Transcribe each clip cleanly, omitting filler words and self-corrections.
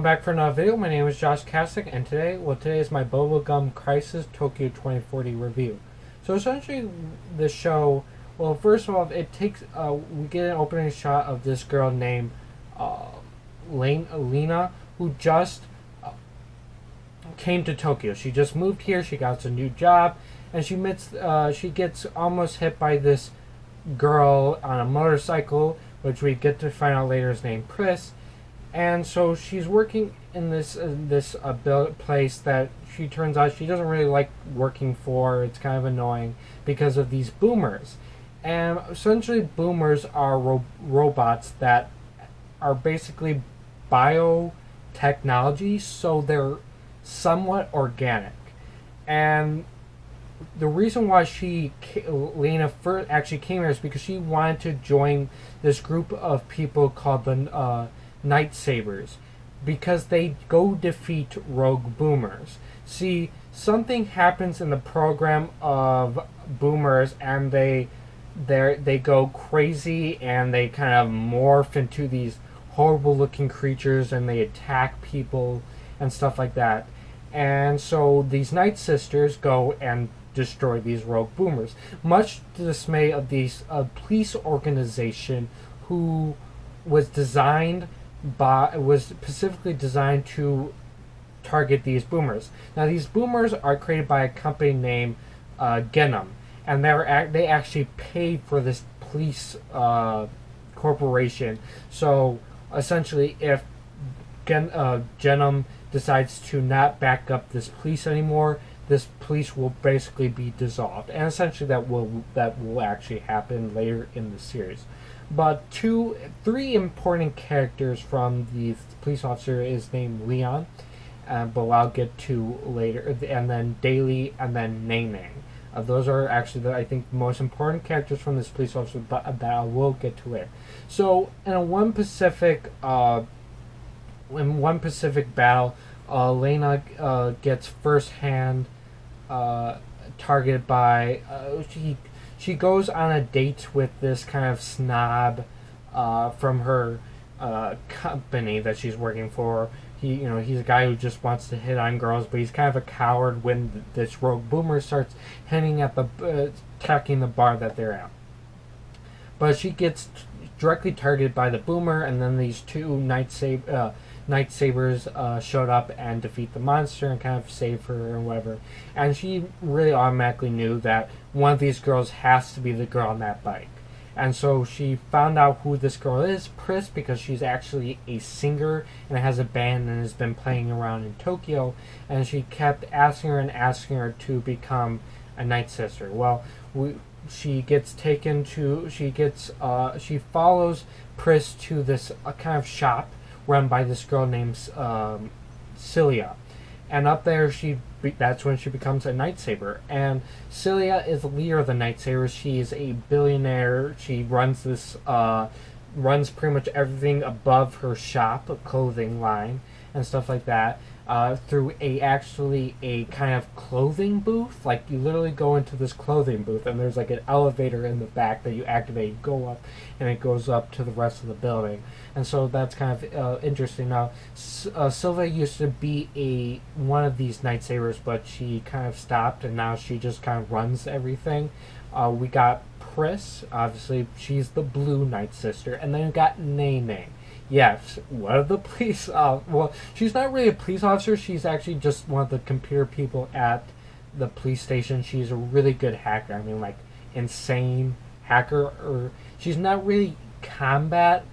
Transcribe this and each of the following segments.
back for another video. My name is Josh Kasich, and today is my Bubblegum Crisis Tokyo 2040 review. So essentially, the show, well, first of all, it takes, we get an opening shot of this girl named Lina, who just came to Tokyo. She just moved here, she got a new job, and she gets almost hit by this girl on a motorcycle, which we get to find out later is named Priss. And so she's working in this place that she turns out she doesn't really like working for. It's kind of annoying because of these boomers. And essentially boomers are robots that are basically biotechnology, so they're somewhat organic. And the reason why Lina first actually came here is because she wanted to join this group of people called the Knight Sabers, because they go defeat rogue boomers. See, something happens in the program of boomers, and they go crazy, and they kind of morph into these horrible looking creatures, and they attack people and stuff like that. And so these Knight Sisters go and destroy these rogue boomers, much to the dismay of these police organization who was specifically designed to target these boomers. Now, these boomers are created by a company named Genom, and they actually paid for this police corporation. So essentially, if Genom decides to not back up this police anymore, this police will basically be dissolved, and essentially that will actually happen later in the series. But three important characters from the police officer is named Leon, but I'll get to later, and then Daily, and then Nene. Those are actually I think the most important characters from this police officer, but that I will get to later. So in one Pacific battle, Lena gets firsthand targeted by she goes on a date with this kind of snob from her company that she's working for. He's a guy who just wants to hit on girls, but he's kind of a coward when this rogue boomer starts hitting at attacking the bar that they're at. But she gets directly targeted by the boomer, and then these two Knight Sabers showed up and defeat the monster and kind of save her or whatever. And she really automatically knew that one of these girls has to be the girl on that bike. And so she found out who this girl is, Priss, because she's actually a singer and has a band and has been playing around in Tokyo. And she kept asking her to become a Knight Sister. Well, she follows Priss to this kind of shop run by this girl named Sylia, and up there that's when she becomes a Knight Saber. And Sylia is the leader of the Knight Sabers. She is a billionaire. She runs runs pretty much everything above her shop, a clothing line and stuff like that, through a kind of clothing booth. Like, you literally go into this clothing booth, and there's like an elevator in the back that you activate, go up, and it goes up to the rest of the building. And so that's kind of interesting. Now, Sylia used to be one of these Knight Sabers, but she kind of stopped, and now she just kind of runs everything. We got Priss, obviously she's the blue Knight Sister, and then we got Nene. Yes, one of the police, well, she's not really a police officer, she's actually just one of the computer people at the police station. She's a really good hacker, I mean, like, insane hacker, or she's not really combat,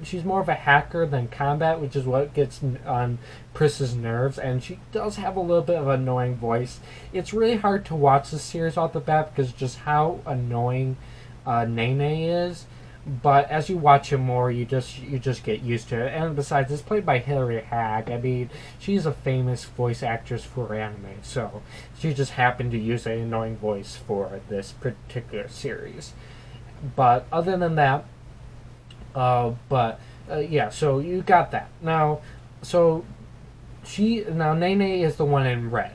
she's more of a hacker than combat, which is what gets on Priss's nerves, and she does have a little bit of an annoying voice. It's really hard to watch this series off the bat because just how annoying Nene is. But as you watch him more, you just get used to it. And besides, it's played by Hilary Hagg. I mean, she's a famous voice actress for anime, so she just happened to use an annoying voice for this particular series. But other than that, yeah, so you got that. Now, Nene is the one in red,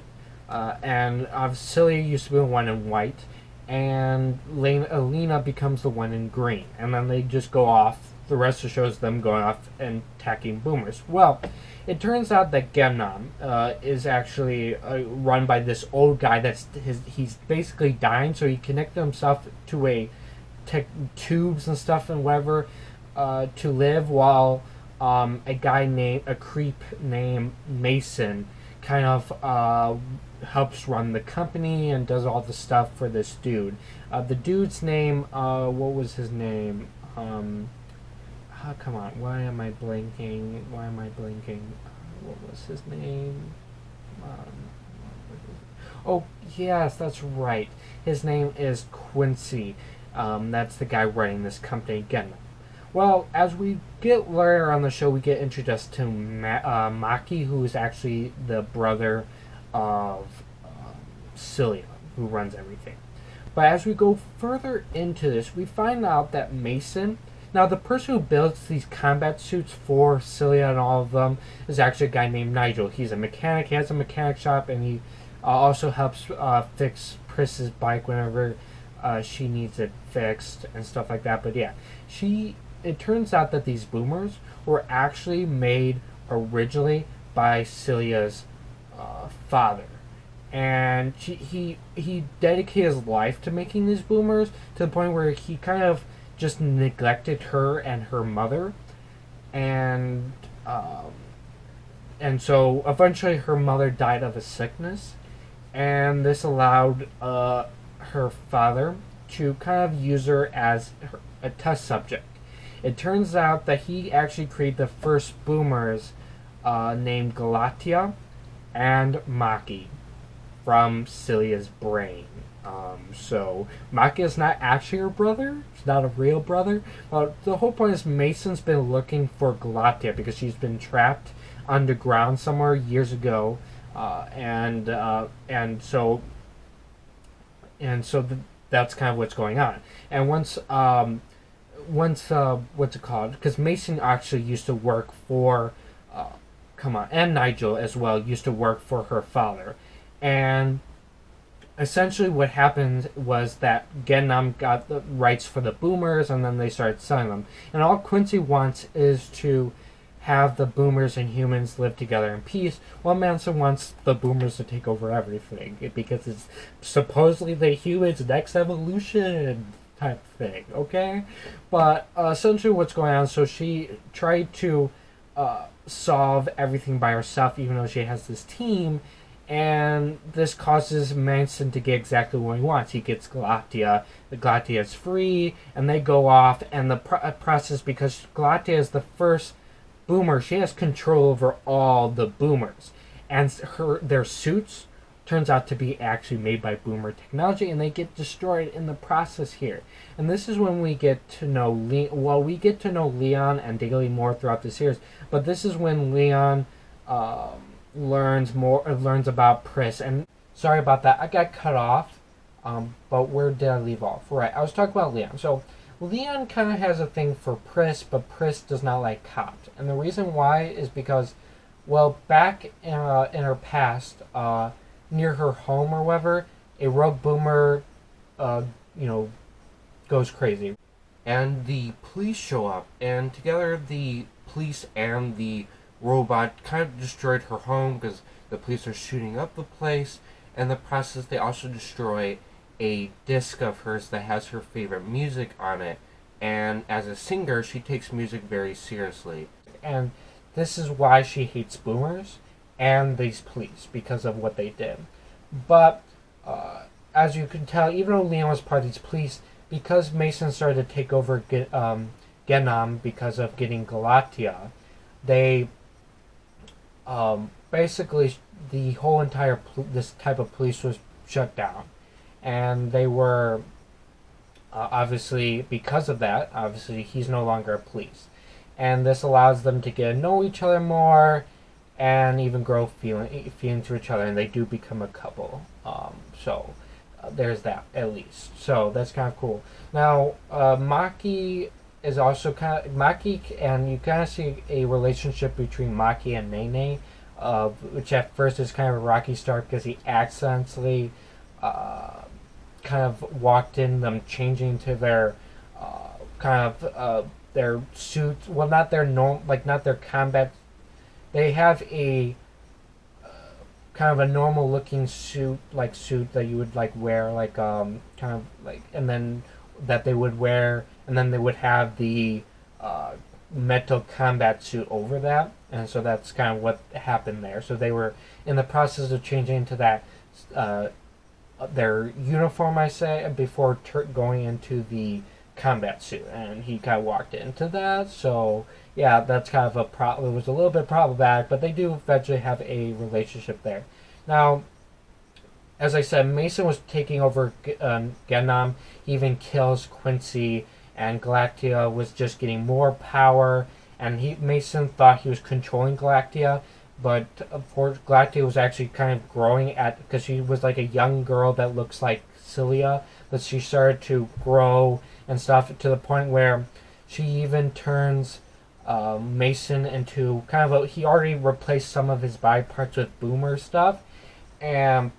and Sylia used to be the one in white, and Lina becomes the one in green, and then they just go off the rest of the show is them going off and attacking boomers. Well, it turns out that Genom is actually run by this old guy he's basically dying, so he connected himself to a tubes and stuff and whatever to live, while a creep named Mason kind of helps run the company and does all the stuff for this dude. The dude's name, what was his name? Come on, why am I blanking? What was his name? Oh, yes, that's right. His name is Quincy. That's the guy running this company again. Well, as we get later on the show, we get introduced to Maki, who is actually the brother of Sylia, who runs everything. But as we go further into this, we find out that Mason, now the person who builds these combat suits for Sylia and all of them, is actually a guy named Nigel. He's a mechanic. He has a mechanic shop, and he also helps fix Priss's bike whenever she needs it fixed and stuff like that. But yeah, it turns out that these boomers were actually made originally by Sylia's father. And he dedicated his life to making these boomers, to the point where he kind of just neglected her and her mother. And so eventually her mother died of a sickness. And this allowed her father to kind of use her as a test subject. It turns out that he actually created the first boomers named Galatia and Maki from Sylia's brain. So Maki is not actually her brother. It's not a real brother. The whole point is Mason's been looking for Galatia because she's been trapped underground somewhere years ago, and so that's kind of what's going on. And once what's it called? Because Mason actually used to work for, and Nigel as well used to work for her father, and essentially what happened was that Genom got the rights for the boomers, and then they started selling them. And all Quincy wants is to have the boomers and humans live together in peace, while Manson wants the boomers to take over everything, because it's supposedly the humans' next evolution type thing, okay? But essentially what's going on, so she tried to solve everything by herself, even though she has this team, and this causes Manson to get exactly what he wants. He gets Galatia. The Galatia is free, and they go off, and the process, because Galatia is the first boomer, she has control over all the boomers, and their suits turns out to be actually made by boomer technology, and they get destroyed in the process here. And this is when we get to know we get to know Leon and Daily more throughout the series, but this is when Leon learns about Priss. And sorry about that, I got cut off, but where did I leave off? Right, I was talking about Leon. So Leon kind of has a thing for Priss, but Priss does not like cops. And the reason why is because, well, back in her past, near her home or whatever, a rogue boomer, goes crazy. And the police show up, and together the police and the robot kind of destroyed her home because the police are shooting up the place. In the process, they also destroy a disc of hers that has her favorite music on it, and as a singer she takes music very seriously, and this is why she hates boomers and these police, because of what they did. But as you can tell, even though Leon was part of these police, because Mason started to take over Genom because of getting Galatia, they basically the whole entire this type of police was shut down. And they were, obviously, because of that, obviously, he's no longer a police. And this allows them to get to know each other more, and even grow feeling to each other, and they do become a couple. So, there's that, at least. So, that's kind of cool. Now, Maki is also and you kind of see a relationship between Maki and Nene, which at first is kind of a rocky start, because he accidentally kind of walked in them changing to their their suits. Well, not their not their combat. They have a kind of a normal looking suit that you would like wear kind of like, and then that they would wear, and then they would have the metal combat suit over that, and so that's kind of what happened there. So they were in the process of changing into that their uniform, I say, before going into the combat suit, and he kind of walked into that. So yeah, that's kind of it was a little bit problematic, but they do eventually have a relationship there. Now, as I said, Mason was taking over Genom. He even kills Quincy, and Galactia was just getting more power, and Mason thought he was controlling Galactia, but Galactia was actually kind of growing because she was like a young girl that looks like Sylia, but she started to grow and stuff to the point where she even turns Mason into kind of he already replaced some of his body parts with boomer stuff, and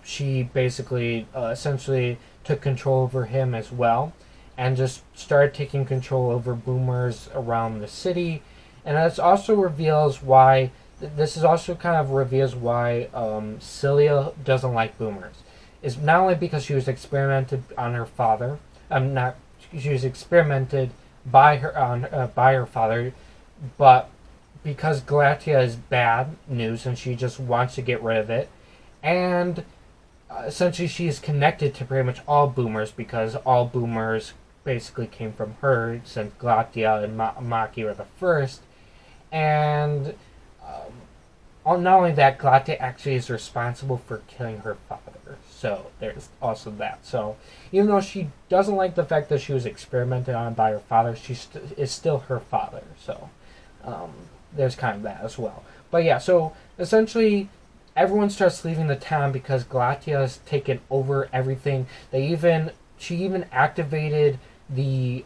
she basically essentially took control over him as well, and just started taking control over boomers around the city. And this also reveals why Sylia doesn't like boomers. Is not only because she was experimented on her father, she was experimented by her father, but because Galactia is bad news and she just wants to get rid of it, and essentially she is connected to pretty much all boomers because all boomers basically came from her, since Galactia and Maki were the first. And not only that, Galactia actually is responsible for killing her father. So there's also that. So even though she doesn't like the fact that she was experimented on by her father, she is still her father. So there's kind of that as well. But yeah, so essentially everyone starts leaving the town because Galactia has taken over everything. She even activated the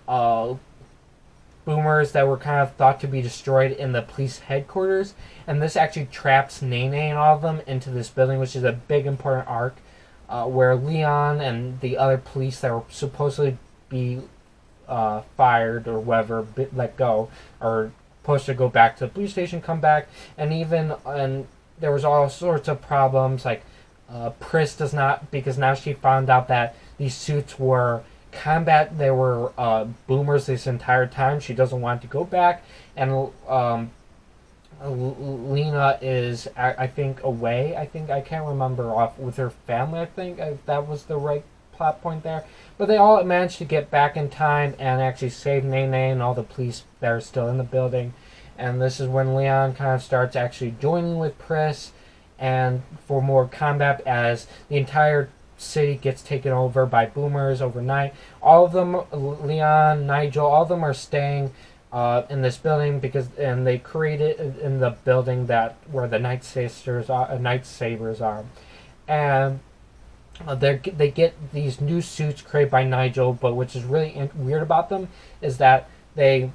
boomers that were kind of thought to be destroyed in the police headquarters, and this actually traps Nene and all of them into this building, which is a big important arc where Leon and the other police that were supposedly be fired or whatever, let go, are supposed to go back to the police station, come back, and there was all sorts of problems, like Priss does not, because now she found out that these suits were they were boomers this entire time. She doesn't want to go back, and Lina is, I think, away. I can't remember, off with her family. I think if that was the right plot point there. But they all managed to get back in time and actually save Nene and all the police that are still in the building. And this is when Leon kind of starts actually joining with Priss and for more combat, as the entire city gets taken over by boomers overnight. All of them, Leon, Nigel, all of them are staying in this building and they created in the building where the Knight Sabers are, and they get these new suits created by Nigel. But which is really weird about them is that they're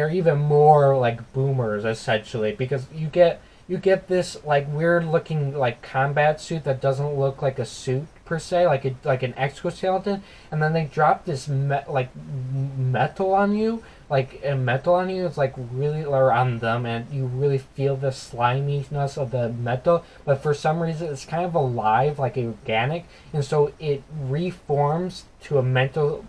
even more like boomers essentially, because you get this like weird looking like combat suit that doesn't look like a suit per se, like an exoskeleton, and then they drop this metal on you, it's like really, or on them, and you really feel the sliminess of the metal, but for some reason it's kind of alive, like organic, and so it reforms to a mental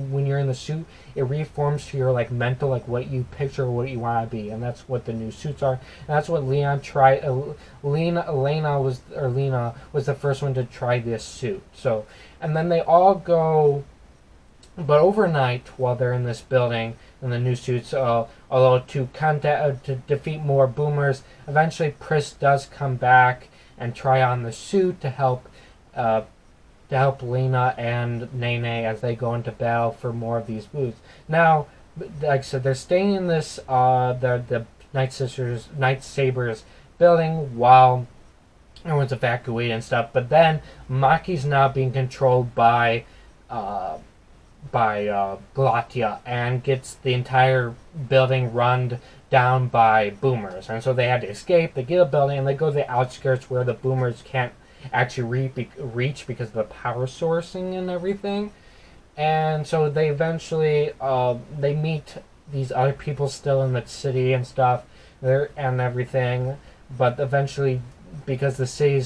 when you're in the suit. It reforms to your like mental, like what you picture, what you want to be, and that's what the new suits are. And that's what Leon tried. Lina was the first one to try this suit. So, and then they all go, but overnight while they're in this building in the new suits, although to defeat more boomers, eventually Priss does come back and try on the suit to help Lina and Nene as they go into battle for more of these booths. Now, like I said, they're staying in this the Knight Sabers building while everyone's evacuated and stuff. But then Maki's now being controlled by Galactia and gets the entire building run down by boomers. And so they had to escape. They get a building and they go to the outskirts where the boomers can't actually reach because of the power sourcing and everything. And so they eventually they meet these other people still in the city and stuff, and everything. But eventually, because the city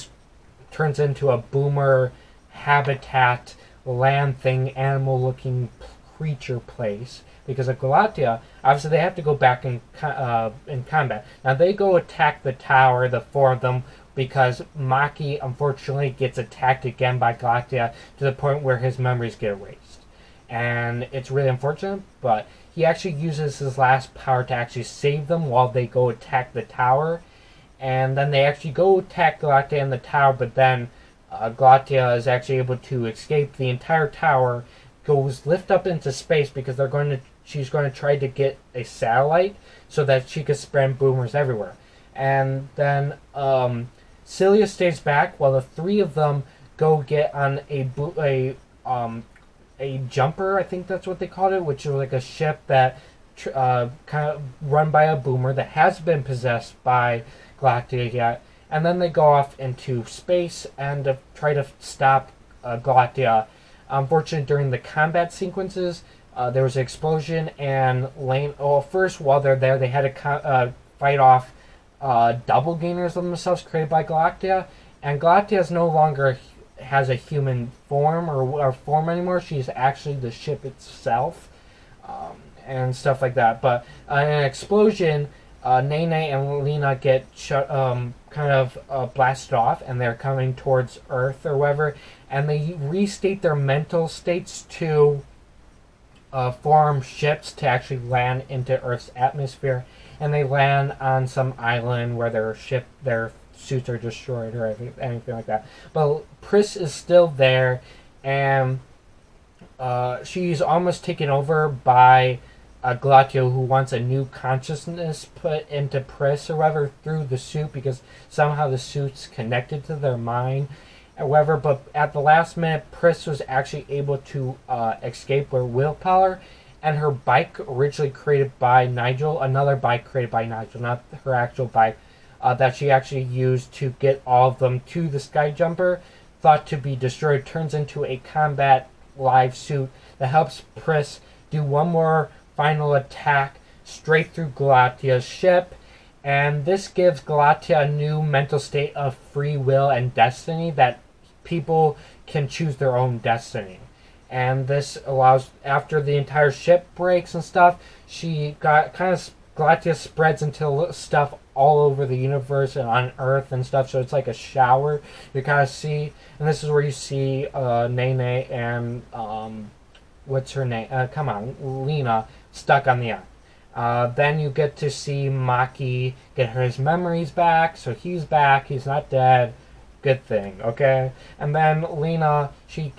turns into a boomer habitat, land thing, animal-looking creature place because of Galatea, obviously they have to go back in combat. Now they go attack the tower, the four of them, because Maki unfortunately gets attacked again by Galatea to the point where his memories get erased. And it's really unfortunate, but he actually uses his last power to actually save them while they go attack the tower. And then they actually go attack Galatea in the tower, but then Galatea is actually able to escape the entire tower, goes lift up into space because she's going to try to get a satellite so that she can spread boomers everywhere. And then Sylia stays back while the three of them go get on a jumper, I think that's what they called it, which is like a ship that kind of run by a boomer that has been possessed by Galatea yet. And then they go off into space and try to stop Galatea. Unfortunately, during the combat sequences, there was an explosion, and first, while they're there, they had to fight off double gainers of themselves created by Galatea. And Galatea no longer has a human form or form anymore. She's actually the ship itself, and stuff like that. But in an explosion, Nene and Lina get blasted off, and they're coming towards Earth or whatever, and they restate their mental states to form ships to actually land into Earth's atmosphere, and they land on some island where their suits are destroyed or anything like that. But Priss is still there, and she's almost taken over by Galatea, who wants a new consciousness put into Priss or whatever through the suit, because somehow the suit's connected to their mind. However, but at the last minute, Priss was actually able to escape with willpower, and her bike, originally created by Nigel, another bike created by Nigel, not her actual bike, that she actually used to get all of them to the Sky Jumper, thought to be destroyed, turns into a combat live suit that helps Priss do one more final attack straight through Galatea's ship. And this gives Galatea a new mental state of free will and destiny, that people can choose their own destiny. And this allows, after the entire ship breaks and stuff, Galatea spreads into stuff all over the universe and on Earth and stuff, so it's like a shower you kind of see. And this is where you see Nene and what's her name? Lina stuck on the island. Then you get to see Maki get his memories back, so he's back, he's not dead. Good thing, okay? And then Lina, she's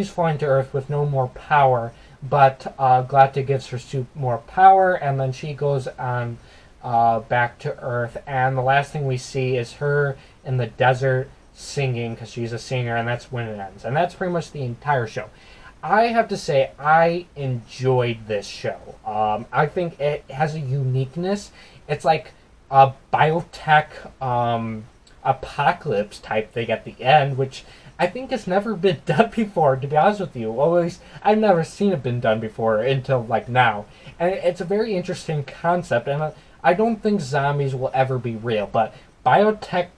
flying to Earth with no more power, but Galatea gives her suit more power, and then she goes on back to Earth, and the last thing we see is her in the desert singing, because she's a singer, and that's when it ends. And that's pretty much the entire show. I have to say, I enjoyed this show. I think it has a uniqueness. It's like a biotech apocalypse type thing at the end, which I think has never been done before, to be honest with you. Or at least I've never seen it been done before until like now. And it's a very interesting concept, and I don't think zombies will ever be real, but biotech,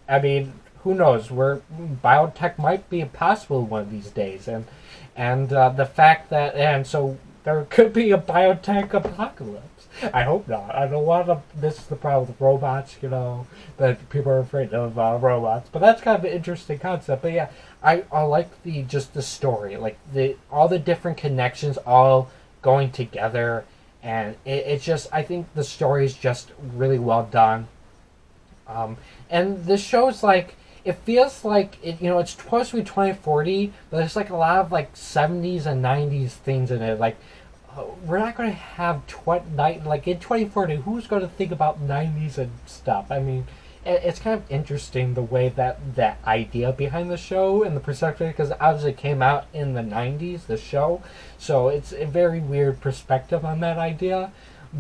I mean, who knows, biotech might be possible one of these days. And the fact that, and so there could be a biotech apocalypse. I hope not. I don't want to. This is the problem with robots, that people are afraid of robots. But that's kind of an interesting concept. But yeah, I like the story, like all the different connections all going together, and it's just, I think the story is just really well done. And this show's like, it feels like it's supposed to be 2040, but there's like a lot of like 70s and 90s things in it. Like, we're not going to have like in 2040. Who's going to think about 90s and stuff? I mean, it's kind of interesting the way that idea behind the show and the perspective, because obviously it came out in the 90s, the show, so it's a very weird perspective on that idea.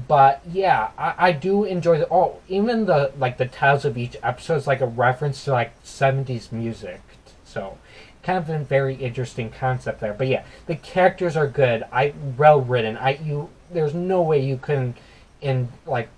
But yeah, I do enjoy even the titles of each episode is like a reference to like 70s music. So kind of a very interesting concept there. But yeah, the characters are good. Well written. There's no way you couldn't like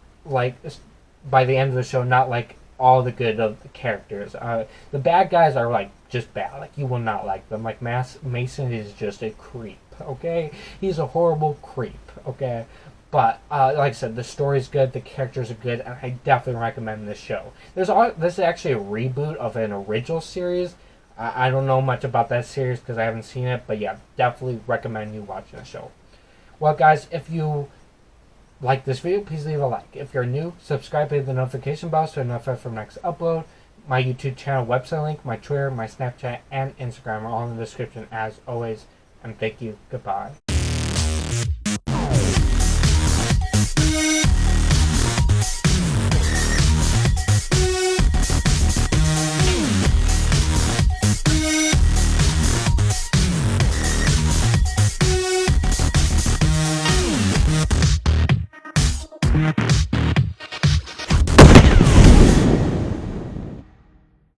by the end of the show not like all the good of the characters. The bad guys are like just bad. Like you will not like them. Like Mason is just a creep. Okay, he's a horrible creep. Okay. But like I said, the story's good, the characters are good, and I definitely recommend this show. This is actually a reboot of an original series. I don't know much about that series because I haven't seen it, but yeah, definitely recommend you watching the show. Well, guys, if you like this video, please leave a like. If you're new, subscribe, hit the notification bell so you're notified for next upload. My YouTube channel website link, my Twitter, my Snapchat, and Instagram are all in the description as always. And thank you. Goodbye.